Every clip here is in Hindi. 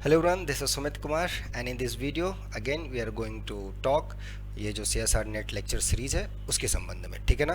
Hello everyone, this is Sumit Kumar and in this video again we are going to talk ये जो CSR नेट लेक्चर सीरीज है उसके संबंध में। ठीक है ना।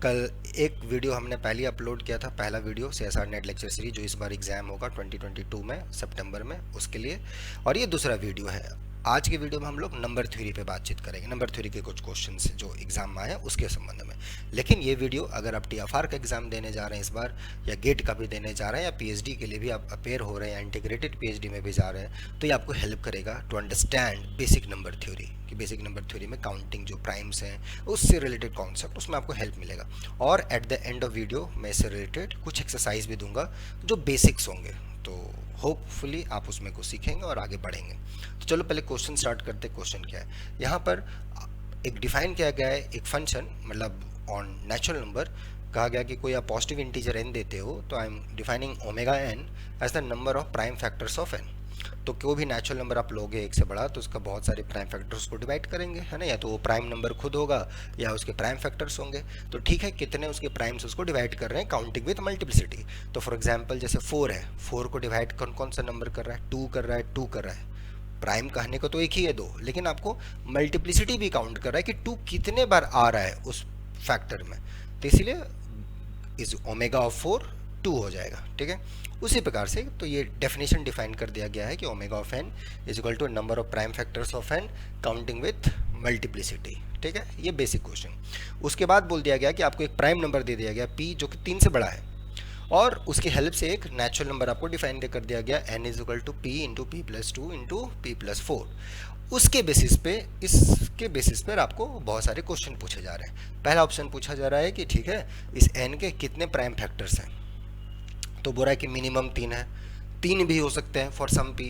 कल एक वीडियो हमने पहले अपलोड किया था, पहला video CSR net lecture series जो इस बार एग्जाम होगा 2022 में सितंबर में, उसके लिए। और ये दूसरा वीडियो है। आज के वीडियो में हम लोग नंबर थ्योरी पे बातचीत करेंगे, नंबर थ्योरी के कुछ क्वेश्चंस जो एग्जाम में आए हैं उसके संबंध में। लेकिन ये वीडियो अगर आप TFR का एग्जाम देने जा रहे हैं इस बार, या गेट का भी देने जा रहे हैं, या PhD के लिए भी आप अपेयर हो रहे हैं, या इंटीग्रेटेड PhD में भी जा रहे हैं, तो ये आपको हेल्प करेगा to understand basic number theory. कि बेसिक नंबर थ्योरी में काउंटिंग जो प्राइम्स हैं उससे रिलेटेड कॉन्सेप्ट, उसमें आपको हेल्प मिलेगा। और at the end of video मैं इससे रिलेटेड कुछ एक्सरसाइज भी दूंगा जो बेसिक्स होंगे, तो होपफुली आप उसमें कुछ सीखेंगे और आगे बढ़ेंगे। तो चलो पहले क्वेश्चन स्टार्ट करते हैं। क्वेश्चन क्या है यहाँ पर, एक डिफाइन किया गया है एक फंक्शन, मतलब ऑन नेचुरल नंबर कहा गया कि कोई आप पॉजिटिव इंटीजर n देते हो तो I am defining omega n as the number of prime factors of n। तो कोई भी नेचुरल नंबर आप लोगे एक से बड़ा तो उसका बहुत सारे प्राइम फैक्टर्स को डिवाइड करेंगे, है ना। या तो वो प्राइम नंबर खुद होगा या उसके प्राइम फैक्टर्स होंगे। तो ठीक है, कितने उसके प्राइम्स उसको डिवाइड कर रहे हैं काउंटिंग विद मल्टीप्लिसिटी। तो फॉर एग्जांपल जैसे 4 है, 4 को डिवाइड कौन कौन सा नंबर कर रहा है, 2 कर रहा है, 2 कर रहा है। प्राइम कहने को तो एक ही है 2, लेकिन आपको मल्टीप्लिसिटी भी काउंट कर रहा है कि 2 कितने बार आ रहा है उस फैक्टर में। तो इसीलिए इज ओमेगा ऑफ 4 2 हो जाएगा। ठीक है, उसी प्रकार से तो ये डेफिनेशन डिफाइन कर दिया गया है कि omega of n is equal to number of prime factors of n counting with multiplicity. ठीक है, ये बेसिक क्वेश्चन। उसके बाद बोल दिया गया कि आपको एक प्राइम नंबर दे दिया गया p जो कि 3 से बड़ा है, और उसकी हेल्प से एक नेचुरल नंबर आपको डिफाइन कर दिया गया n is equal to p into p plus 2 into p plus 4। उसके बेसिस पे, इसके बेसिस पर आपको बहुत सारे क्वेश्चन पूछे जा रहे हैं। पहला ऑप्शन पूछा जा रहा है कि ठीक है, इस n के कितने प्राइम फैक्टर्स हैं। तो बोल रहा है कि मिनिमम 3 है, 3 भी हो सकते हैं फॉर सम p।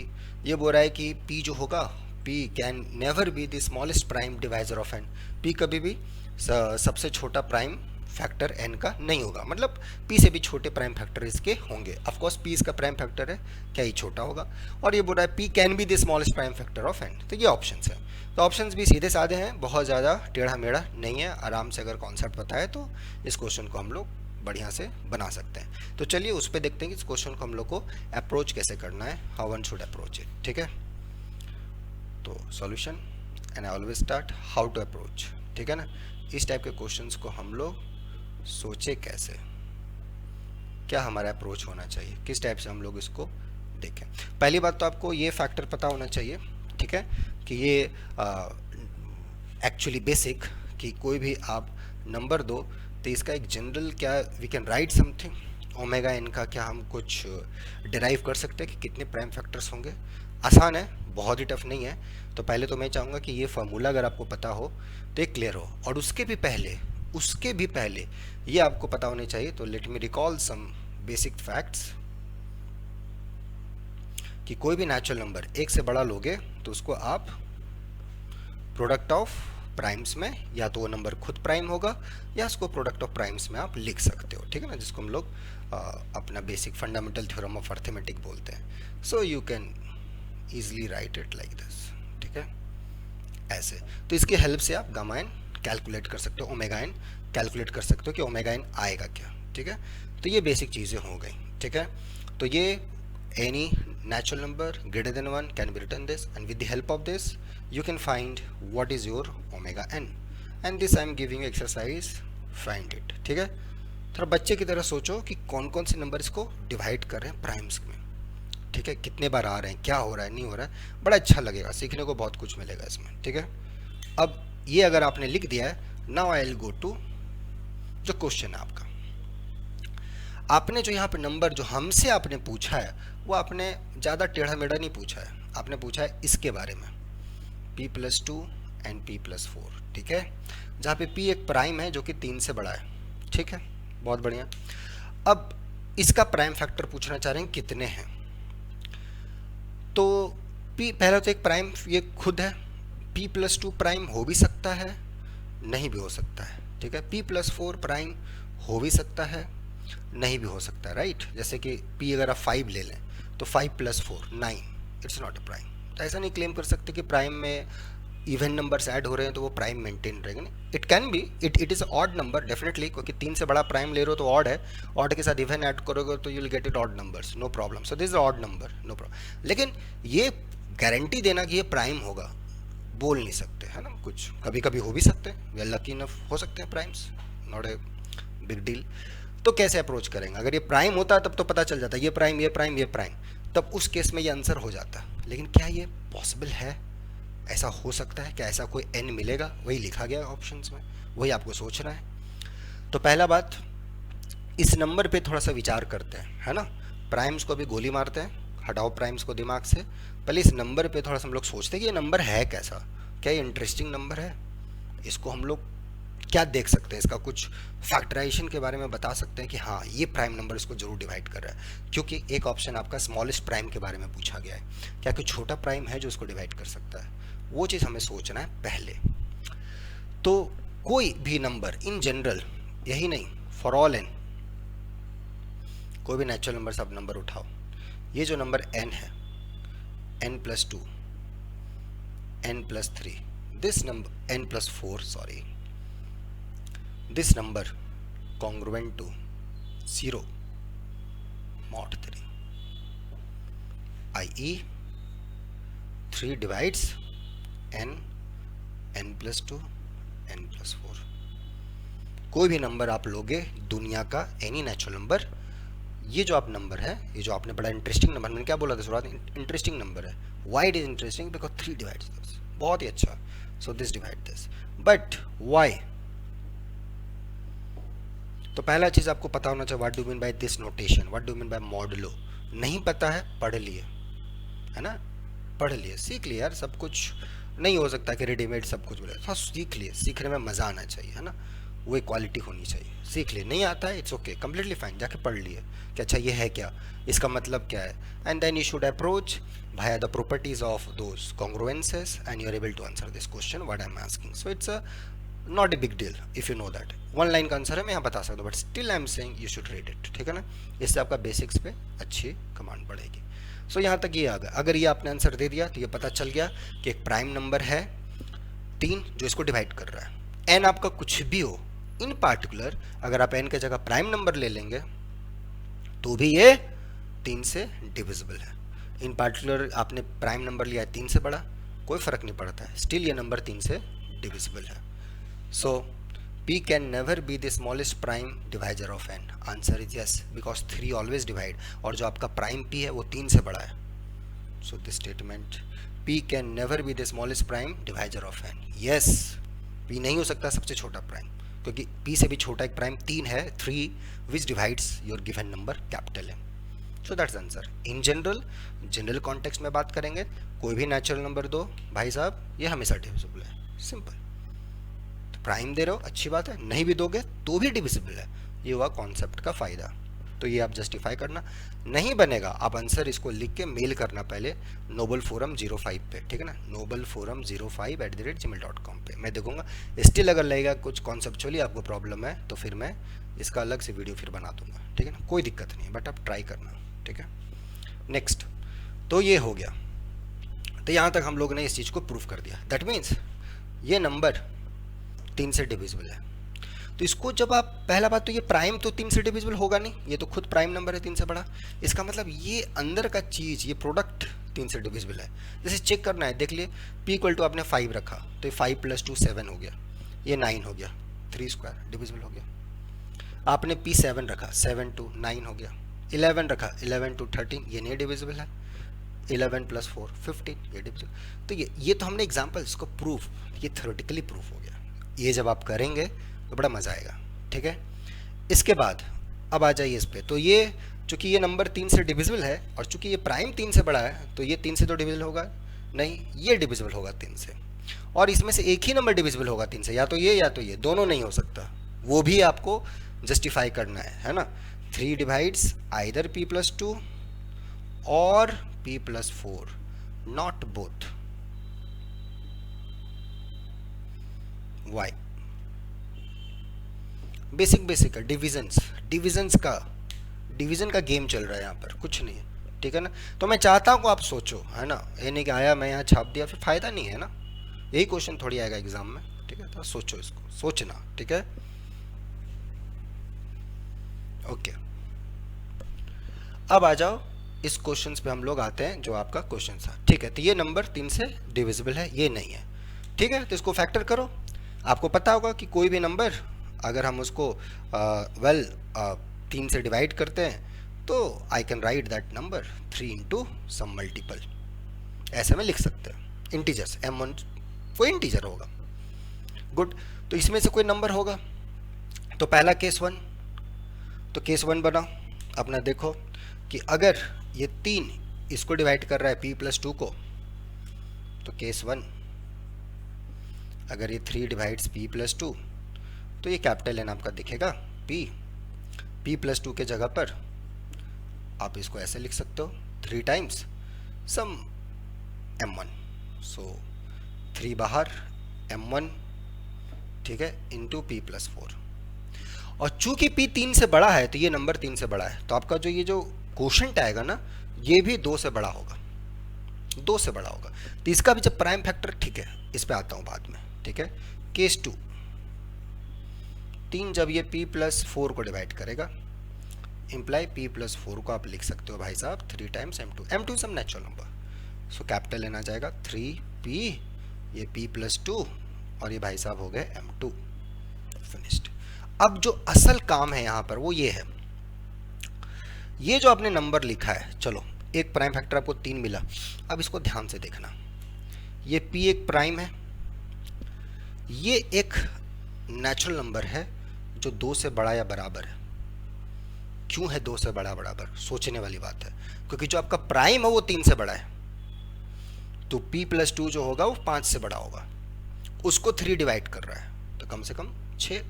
ये बोल रहा है कि p जो होगा, p can never be the smallest prime divisor of n। p कभी भी सबसे छोटा प्राइम फैक्टर n का नहीं होगा, मतलब p से भी छोटे प्राइम फैक्टर इसके होंगे। ऑफ कोर्स p इसका प्राइम फैक्टर है, क्या ही छोटा होगा। और ये बोल रहा है p can be the smallest prime factor of n। तो ये ऑप्शंस है। तो ऑप्शंस भी सीधे साधे हैं, बहुत ज़्यादा टेढ़ा मेढ़ा नहीं है। आराम से अगर कॉन्सेप्ट पता है तो इस क्वेश्चन को हम लोग बढ़िया से बना सकते हैं। तो चलिए उस पर देखते हैं कि इस क्वेश्चन को हम लोग को अप्रोच कैसे करना है, how one should approach it. ठीक है, तो solution and I always start how to approach. ठीक है ना, इस टाइप के क्वेश्चंस को हम लोग सोचे कैसे, क्या हमारा अप्रोच होना चाहिए, किस टाइप से हम लोग इसको देखें। पहली बात तो आपको ये फैक्टर पता होना चाहिए, ठीक है, कि ये एक्चुअली बेसिक कि कोई भी आप नंबर दो तो इसका एक जनरल क्या we can write something omega n का, क्या हम कुछ डिराइव कर सकते हैं कि कितने प्राइम फैक्टर्स होंगे। आसान है, बहुत ही टफ नहीं है। तो पहले तो मैं चाहूँगा कि ये फार्मूला अगर आपको पता हो तो ये क्लियर हो, और उसके भी पहले ये आपको पता होने चाहिए। तो let me recall some basic facts कि कोई भी नेचुरल नंबर एक से बड़ा लोगे तो उसको आप प्रोडक्ट ऑफ प्राइम्स में, या तो वो नंबर खुद प्राइम होगा या उसको प्रोडक्ट ऑफ प्राइम्स में आप लिख सकते हो। ठीक है ना, जिसको हम लोग अपना basic fundamental theorem of arithmetic बोलते हैं। So you can easily right it like this. ठीक है, ऐसे। तो इसकी हेल्प से आप गामा n कैलकुलेट कर सकते हो, ओमेगा n कैलकुलेट कर सकते हो कि ओमेगा n आएगा क्या। ठीक है, तो ये बेसिक चीज़ें हो गई। ठीक है, तो ये any natural number greater than 1 can be written this, and with the help of this you can find what is your omega n, and this I am giving you exercise, find it। ठीक है, थोड़ा बच्चे की तरह सोचो कि कौन कौन से नंबर इसको डिवाइड कर रहे हैं प्राइम्स में। ठीक है, कितने बार आ रहे हैं, क्या हो रहा है, नहीं हो रहा है, बड़ा अच्छा लगेगा, सीखने को बहुत कुछ मिलेगा इसमें। ठीक है, अब ये अगर आपने लिख दिया है, now I will go to जो क्वेश्चन है आपका। आपने जो यहाँ पे नंबर जो हमसे आपने पूछा है वो आपने ज़्यादा टेढ़ा मेढ़ा नहीं पूछा है, आपने पूछा है इसके बारे में, p plus 2 and p plus 4। ठीक है, जहाँ पे p एक प्राइम है जो कि 3 से बड़ा है। ठीक है, बहुत बढ़िया। अब इसका प्राइम फैक्टर पूछना चाह रहे हैं कितने हैं। तो p पहला तो एक प्राइम ये खुद है, p प्लस 2 प्राइम हो भी सकता है, नहीं भी हो सकता है। ठीक है, p प्लस 4 प्राइम हो भी सकता है, नहीं भी हो सकता है, राइट। जैसे कि p अगर आप 5 ले लें तो 5 plus 4 9, it's not a prime. तो ऐसा नहीं क्लेम कर सकते कि प्राइम में इवन नंबर्स ऐड हो रहे हैं तो वो प्राइम मेंटेन रहेगा ना। It can be, it is odd number definitely, क्योंकि 3 से बड़ा प्राइम ले रहे हो तो ऑड है, ऑड के साथ इवन ऐड करोगे तो you will get it odd numbers, no problem. So this is odd number, no problem. लेकिन ये गारंटी देना कि ये प्राइम होगा बोल नहीं सकते, है ना, कुछ कभी कभी हो भी सकते हैं, वी आर लकी इनफ हो सकते हैं primes, not a big deal. तो कैसे अप्रोच करेंगे? अगर ये प्राइम होता तब तो पता चल जाता ये प्राइम, ये प्राइम, ये प्राइम, तब उस केस में ये आंसर हो जाता। लेकिन क्या ये पॉसिबल है? ऐसा हो सकता है? क्या ऐसा कोई एन मिलेगा? वही लिखा गया ऑप्शंस में, वही आपको सोचना है। तो पहला बात, इस नंबर पे थोड़ा सा विचार करते हैं, है ना। प्राइम्स को भी गोली मारते हैं, हटाओ प्राइम्स को दिमाग से, पहले इस नंबर पे थोड़ा सा हम लोग सोचते हैं कि ये नंबर है कैसा, क्या ये इंटरेस्टिंग नंबर है, इसको हम लोग क्या देख सकते हैं, इसका कुछ फैक्टराइजेशन के बारे में बता सकते हैं कि हाँ ये प्राइम नंबर इसको जरूर डिवाइड कर रहा है। क्योंकि एक ऑप्शन आपका स्मॉलेस्ट प्राइम के बारे में पूछा गया है, क्या कोई छोटा प्राइम है जो इसको डिवाइड कर सकता है, वो चीज़ हमें सोचना है पहले। तो कोई भी नंबर इन जनरल, यही नहीं, फॉर ऑल एन, कोई भी नेचुरल नंबर से आप नंबर उठाओ, ये जो नंबर n है, n+2, n+3, this number n+4, sorry, this number congruent to 0 mod 3, i.e. 3 divides n, n+2, n+4। कोई भी नंबर आप लोगे दुनिया का, एनी नेचुरल नंबर, ये जो आप नंबर है, ये जो आपने बड़ा इंटरेस्टिंग नंबर, मैंने क्या बोला था शुरुआत में, इंटरेस्टिंग नंबर है। Why it is interesting? Because 3 divides this, बहुत ही अच्छा। So this divide this, but why? तो पहला चीज़ आपको पता होना चाहिए, what do mean by this notation, what do mean by modulo. नहीं पता है, पढ़ लिए, है ना, पढ़ लिए, सीख लिए यार, सब कुछ नहीं हो सकता कि रेडीमेड सब कुछ बोले, हाँ सीख लिए, सीखने में मज़ा आना चाहिए, है ना, वो क्वालिटी होनी चाहिए। सीख लिए, नहीं आता है, इट्स ओके, कम्प्लीटली फाइन, जाके पढ़ लिए कि अच्छा ये है क्या, इसका मतलब क्या है, and then you should approach via the properties of those congruences and you are able to answer this question what I am asking. So it's a not a big deal if you know that. One line का आंसर है, मैं यहाँ बता सकता हूँ, but still I am saying you should read it, ठीक है ना, इससे आपका बेसिक्स पे अच्छी कमांड बढ़ेगी। सो यहाँ तक ये आ गया। अगर ये आपने आंसर दे दिया तो ये पता चल गया कि एक प्राइम नंबर है 3 जो इसको डिवाइड कर रहा है। एन आपका कुछ भी हो, इन पार्टिकुलर अगर आप एन के जगह प्राइम नंबर ले लेंगे तो भी ये 3 से डिविजिबल है। इन पार्टिकुलर आपने प्राइम नंबर लिया है 3 से बड़ा, कोई फर्क नहीं पड़ता है, स्टिल ये नंबर 3 से डिविजिबल है। सो p can never be the smallest prime divisor of n. Answer is yes because 3 always divide, और जो आपका प्राइम p है वो 3 से बड़ा है। So this statement, p can never be the smallest prime divisor of n. Yes, p नहीं हो सकता सबसे छोटा प्राइम, क्योंकि p से भी छोटा एक प्राइम 3 है, 3 which divides your given number capital M. So that's answer. In general context में बात करेंगे, कोई भी नेचुरल नंबर दो भाई साहब, ये हमेशा डिविजिबल है, सिंपल। प्राइम दे रहे हो अच्छी बात है, नहीं भी दोगे तो भी डिविजिबल है, ये हुआ कॉन्सेप्ट का फ़ायदा। तो ये आप जस्टिफाई करना, नहीं बनेगा आप आंसर इसको लिख के मेल करना पहले नोबल फोरम 05 पे, ठीक है ना, नोबल फोरम 05@gmail.com पे। मैं देखूंगा, स्टिल अगर लगेगा कुछ कॉन्सेप्चुअली आपको प्रॉब्लम है तो फिर मैं इसका अलग से वीडियो फिर बना दूंगा, ठीक है ना, कोई दिक्कत नहीं, बट आप ट्राई करना, ठीक है। नेक्स्ट, तो ये हो गया। तो यहाँ तक हम लोग ने इस चीज़ को प्रूव कर दिया, दैट मीन्स ये नंबर 3 से डिविजिबल है। तो इसको जब आप, पहला बात तो ये प्राइम तो 3 से डिविजिबल होगा नहीं, ये तो खुद प्राइम नंबर है 3 से बड़ा, इसका मतलब ये अंदर का चीज़, ये प्रोडक्ट 3 से डिविजिबल है। जैसे चेक करना है, देख लिए p इक्वल टू आपने 5 रखा तो ये 5 + 2 7 हो गया, ये 9 हो गया, 3 स्क्वायर डिविजिबल हो गया। आपने p 7 रखा, 7 × 9 हो गया। 11 रखा, 11 × 13, ये नहीं डिविजिबल है। 11 + 4 15, ये डिविजिबल। तो ये तो हमने एग्जाम्पल, इसको प्रूफ, ये थ्योरेटिकली प्रूफ हो गया। ये जब आप करेंगे तो बड़ा मज़ा आएगा, ठीक है। इसके बाद अब आ जाइए इस पे, तो ये चूँकि ये नंबर 3 से डिविजिबल है और चूँकि ये प्राइम 3 से बड़ा है तो ये 3 से तो डिविजिबल होगा नहीं, ये डिविजिबल होगा 3 से, और इसमें से एक ही नंबर डिविजिबल होगा 3 से, या तो ये, दोनों नहीं हो सकता, वो भी आपको जस्टिफाई करना है ना। 3 डिवाइड्स आइदर p + 2 और p + 4, not both. Why? Basic है, डिवीजन का गेम चल रहा है यहाँ पर, कुछ नहीं है, ठीक है ना। तो मैं चाहता हूँ आप सोचो, है ना, ये नहीं कि आया मैं यहाँ छाप दिया फिर फायदा नहीं है ना, यही क्वेश्चन थोड़ी आएगा एग्जाम में, ठीक है। तो सोचो, इसको सोचना, ठीक है। ओके, अब आ जाओ इस क्वेश्चन पे हम लोग आते हैं जो आपका क्वेश्चन था, ठीक है। तो ये नंबर 3 से डिविजिबल है, ये नहीं है, ठीक है। तो इसको फैक्टर करो। आपको पता होगा कि कोई भी नंबर अगर हम उसको 3 से डिवाइड करते हैं तो I can write that number 3 into some multiple, ऐसे में लिख सकते हैं इंटीजर्स। m1 कोई इंटीजर होगा, गुड। तो इसमें से कोई नंबर होगा, तो पहला केस 1, तो केस 1 बनाओ अपना। देखो कि अगर ये 3 इसको डिवाइड कर रहा है p+2 को, तो केस 1 अगर ये 3 डिवाइड्स p+2 तो ये कैपिटल एन आपका दिखेगा p+2 के जगह पर आप इसको ऐसे लिख सकते हो 3 टाइम्स सम m1, सो 3 बाहर m1, ठीक है, इंटू p+4। और चूंकि p 3 से बड़ा है तो ये नंबर 3 से बड़ा है, तो आपका जो ये जो क्वोशंट आएगा ना, ये भी 2 से बड़ा होगा, 2 से बड़ा होगा। तो इसका भी जब प्राइम फैक्टर, ठीक है, इस पे आता हूं बाद में, ठीक है। केस 2, 3 जब ये p+4 को डिवाइड करेगा, इम्प्लाई p+4 को आप लिख सकते हो भाई साहब 3 times m2 some natural number, so capital लेना जाएगा 3p, ये p+2 और ये भाई साहब हो गए m2, फिनिश्ड। अब जो असल काम है यहाँ पर वो ये है, ये जो आपने नंबर लिखा है, चलो एक प्राइम फैक्टर आपको 3 मिला। अब इसको ध्यान से देखना, ये p एक प्राइम है, ये एक नेचुरल नंबर है जो 2 से बड़ा या बराबर है। क्यों है 2 से बड़ा बराबर, सोचने वाली बात है, क्योंकि जो आपका प्राइम है वो 3 से बड़ा है, तो p+2 जो होगा वो 5 से बड़ा होगा, उसको 3 डिवाइड कर रहा है, तो कम से कम 6,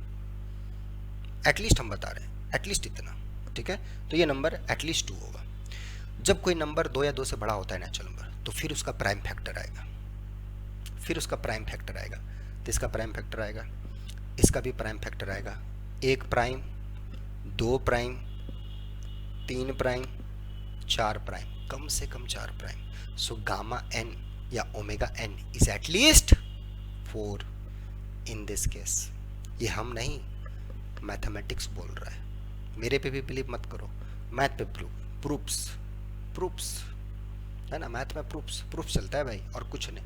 एटलीस्ट हम बता रहे हैं, एटलीस्ट इतना, ठीक है। तो ये नंबर एटलीस्ट 2 होगा। जब कोई नंबर 2 या 2 से बड़ा होता है नेचुरल नंबर, तो फिर उसका प्राइम फैक्टर आएगा, फिर उसका प्राइम फैक्टर आएगा। तो इसका प्राइम फैक्टर आएगा, इसका भी प्राइम फैक्टर आएगा, 1 प्राइम, 2 प्राइम, 3 प्राइम, 4 प्राइम, कम से कम 4 प्राइम। सो गामा n या omega n is at least 4 in this case. ये हम नहीं, मैथमेटिक्स बोल रहा है, मेरे पे भी बिलीव मत करो, मैथ पे प्रूफ्स है ना, मैथ में प्रूफ चलता है भाई, और कुछ नहीं।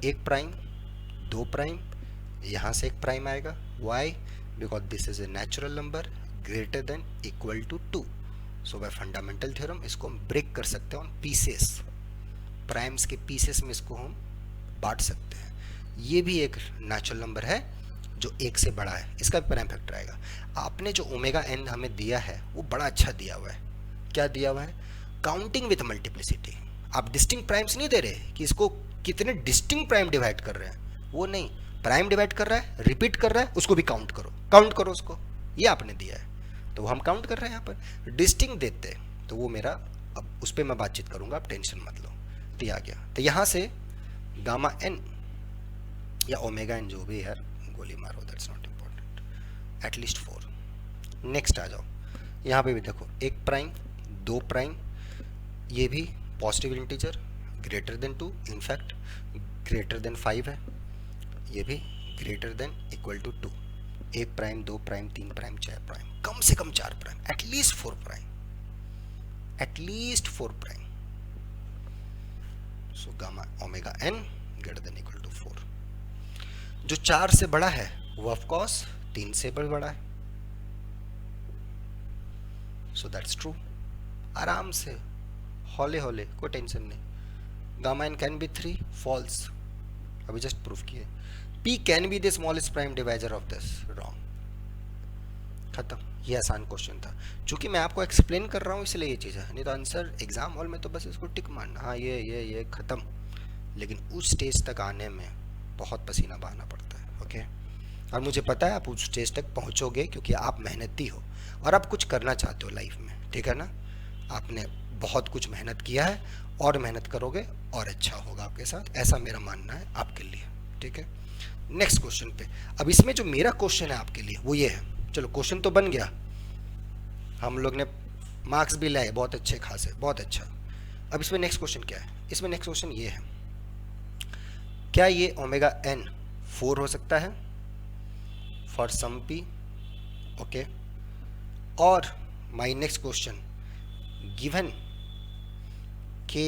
1 प्राइम, 2 प्राइम, यहाँ से 1 प्राइम आएगा, why, because this is a natural number greater than equal to 2। So by fundamental theorem इसको हम ब्रेक कर सकते हैं ऑन पीसेस, प्राइम्स के पीसेस में इसको हम बांट सकते हैं। ये भी एक नेचुरल नंबर है जो 1 से बड़ा है, इसका भी प्राइम फैक्टर आएगा। आपने जो ओमेगा n हमें दिया है वो बड़ा अच्छा दिया हुआ है। क्या दिया हुआ है? Counting with multiplicity. आप डिस्टिंक्ट प्राइम्स नहीं दे रहे कि इसको कितने डिस्टिंक्ट प्राइम डिवाइड कर रहे हैं, वो नहीं, प्राइम डिवाइड कर रहा है, रिपीट कर रहा है, उसको भी काउंट करो उसको, ये आपने दिया है तो वो हम काउंट कर रहे हैं। यहाँ पर डिस्टिंक्ट देते तो वो मेरा, अब उस पर मैं बातचीत करूंगा, आप टेंशन मत लो। तो ये आ गया, तो यहाँ से गामा n या ओमेगा n जो भी है, गोली मारो, that's not important, at least 4। Next आ जाओ, यहाँ पे भी देखो 1 प्राइम, 2 प्राइम, ये भी positive integer greater than 2, in fact greater than 5 है, ये भी greater than equal to 2। 1 prime, 2 prime, 3 prime, 4 prime, कम से कम 4 prime, at least 4 prime, at least 4 prime. So gamma omega n greater than equal to 4। जो 4 से बड़ा है वो ऑफ कोर्स 3 से भी बड़ा है, सो दैट्स ट्रू। आराम से, हौले हौले, कोई टेंशन नहीं। Gamma n can be 3, false, अभी जस्ट प्रूफ किए। p can be the smallest prime divisor of this, wrong, खत्म। ये आसान क्वेश्चन था, चूंकि मैं आपको एक्सप्लेन कर रहा हूँ इसलिए ये चीज़ है, नहीं तो आंसर एग्जाम हॉल में तो बस इसको टिक मारना, हाँ ये खत्म। लेकिन उस स्टेज तक आने में बहुत पसीना बहाना पड़ता है, ओके। और मुझे पता है आप उस स्टेज तक पहुँचोगे क्योंकि आप मेहनती हो और आप कुछ करना चाहते हो लाइफ में, ठीक है ना। आपने बहुत कुछ मेहनत किया है और मेहनत करोगे और अच्छा होगा आपके साथ, ऐसा मेरा मानना है आपके लिए, ठीक है। नेक्स्ट क्वेश्चन पे, अब इसमें जो मेरा क्वेश्चन है आपके लिए वो ये है, चलो क्वेश्चन तो बन गया, हम लोग ने मार्क्स भी लाए बहुत अच्छे खासे, बहुत अच्छा। अब इसमें नेक्स्ट क्वेश्चन क्या है? इसमें नेक्स्ट क्वेश्चन ये है, क्या ये ओमेगा एन 4 हो सकता है फॉर सम पी? ओके, और my next question, given k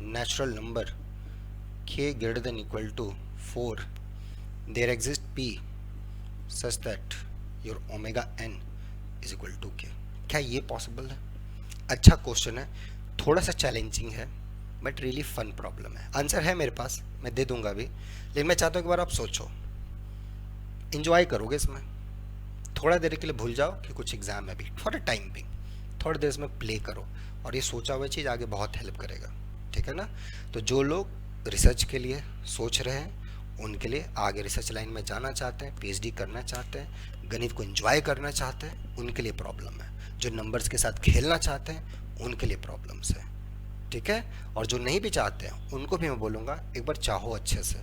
natural number k greater than equal to 4, there exists p such that your omega n is equal to k. क्या ये पॉसिबल है? अच्छा क्वेश्चन है, थोड़ा सा चैलेंजिंग है, बट रियली फन प्रॉब्लम है। आंसर है मेरे पास, मैं दे दूंगा अभी, लेकिन मैं चाहता हूँ एक बार आप सोचो, इंजॉय करोगे इसमें, थोड़ा देर के लिए भूल जाओ कि कुछ एग्जाम है अभी, फॉर अ टाइम भी थोड़ी देर इसमें प्ले करो, और ये सोचा हुआ चीज़ आगे बहुत हेल्प करेगा, ठीक है ना? तो जो लोग रिसर्च के लिए सोच रहे हैं, उनके लिए आगे रिसर्च लाइन में जाना चाहते हैं, पीएचडी करना चाहते हैं, गणित को एंजॉय करना चाहते हैं, उनके लिए प्रॉब्लम है। जो नंबर्स के साथ खेलना चाहते हैं, उनके लिए प्रॉब्लम्स है, ठीक है? और जो नहीं भी चाहते हैं, उनको भी मैं बोलूँगा एक बार चाहो अच्छे से,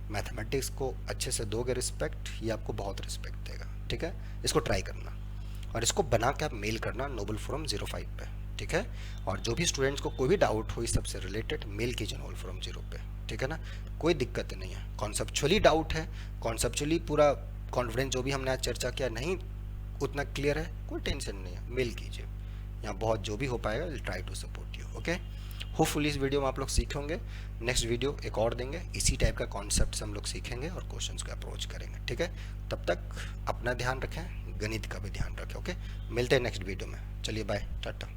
मैथमेटिक्स को अच्छे से दोगे रिस्पेक्ट, ये आपको बहुत रिस्पेक्ट देगा, ठीक है? इसको ट्राई करना, और इसको बना के आप मेल करना नोबल फोरम 05 पे, ठीक है? और जो भी स्टूडेंट्स को कोई भी डाउट हो इस सबसे रिलेटेड, मेल कीजिए नोबल फोरम 0 पे, ठीक है ना? कोई दिक्कत नहीं है, कॉन्सेप्चुअली डाउट है, कॉन्सेप्चुअली पूरा कॉन्फिडेंस जो भी हमने आज चर्चा किया नहीं उतना क्लियर है, कोई टेंशन नहीं है, मेल कीजिए, यहाँ बहुत जो भी हो पाएगा will try to support you, okay? Hopefully इस वीडियो में आप लोग सीखे होंगे। नेक्स्ट वीडियो एक और देंगे, इसी टाइप का कॉन्सेप्ट हम लोग सीखेंगे और क्वेश्चंस को अप्रोच करेंगे, ठीक है? तब तक अपना ध्यान रखें, गणित का भी ध्यान रखें, ओके? मिलते हैं नेक्स्ट वीडियो में, चलिए बाय, टाटा।